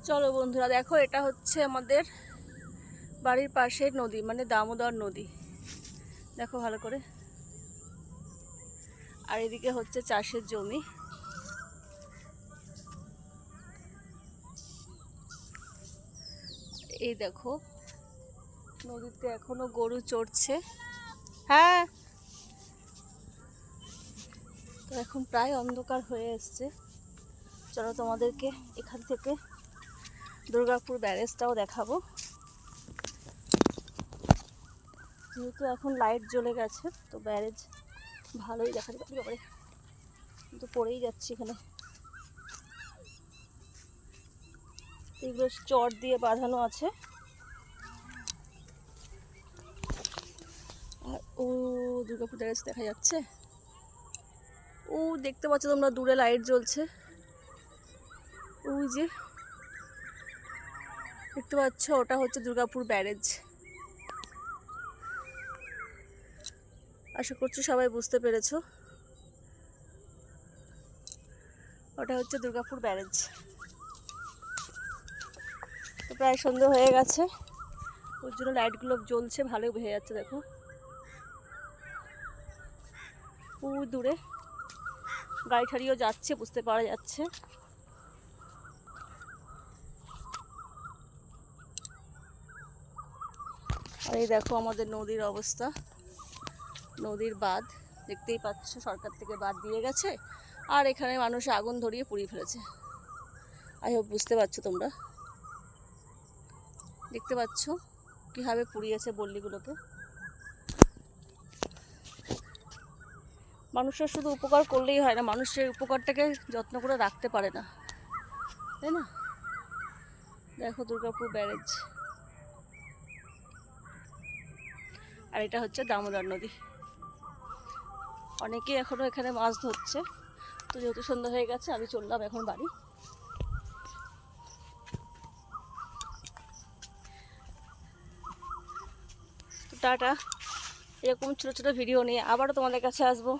চলো বন্ধুরা, দেখো এটা হচ্ছে আমাদের বাড়ির পাশের নদী, মানে দামোদর নদী। দেখো ভালো করে। আর এদিকে হচ্ছে চাষের জমি। এই দেখো নদীতে এখনো গরু চড়ছে। হ্যাঁ, তো এখন প্রায় অন্ধকার হয়ে এসছে। চলো তোমাদেরকে এখান থেকে দুর্গাপুর ব্যারেজটাও দেখাবো। যেহেতু এখন লাইট জ্বলে গেছে তো ব্যারেজ ভালোই দেখা যাবে। কিন্তু পড়েই যাচ্ছি এখানে। এগুলো চট দিয়ে বাঁধানো আছে। আর ও দুর্গাপুর ব্যারেজ দেখা যাচ্ছে। ও দেখতে পাচ্ছ তোমরা, দূরে লাইট জ্বলছে। ওই যে দেখতে পাচ্ছ, ওটা হচ্ছে দুর্গাপুর ব্যারেজ। আশা করছি সবাই বুঝতে পেরেছো, ওটা হচ্ছে দুর্গাপুর ব্যারেজ। তো প্রায় সন্ধ্যে হয়ে গেছে, ওর জন্য লাইটগুলো জ্বলছে, ভালোই বোঝা যাচ্ছে। দেখো ওই দূরে গাড়ি ঠাড়িও যাচ্ছে, বুঝতে পারা যাচ্ছে। আর এই দেখো আমাদের নদীর অবস্থা, নদীর বাঁধ দেখতেই পাচ্ছ, সরকার থেকে বাঁধ দিয়ে গেছে। আর এখানে মানুষ আগুন ধরিয়ে পুড়িয়ে ফেলেছে। আই হোপ বুঝতে পারছো তোমরা, দেখতে পাচ্ছ কীভাবে পুড়িয়েছে বল্লিগুলোকে। মানুষের শুধু উপকার করলেই হয় না, মানুষের উপকারটাকে যত্ন করে রাখতে পারে না, তাই না? দেখো দুর্গাপুর ব্যারেজ, আর এটা হচ্ছে দামোদর নদী। অনেকেই এখনও এখানে মাছ ধরছে। তো যেহেতু সন্ধ্যা হয়ে গেছে, আমি চললাম এখন বাড়ি। তো টাটা। এরকম ছোটো ছোটো ভিডিও নিয়ে আবারও তোমাদের কাছে আসবো।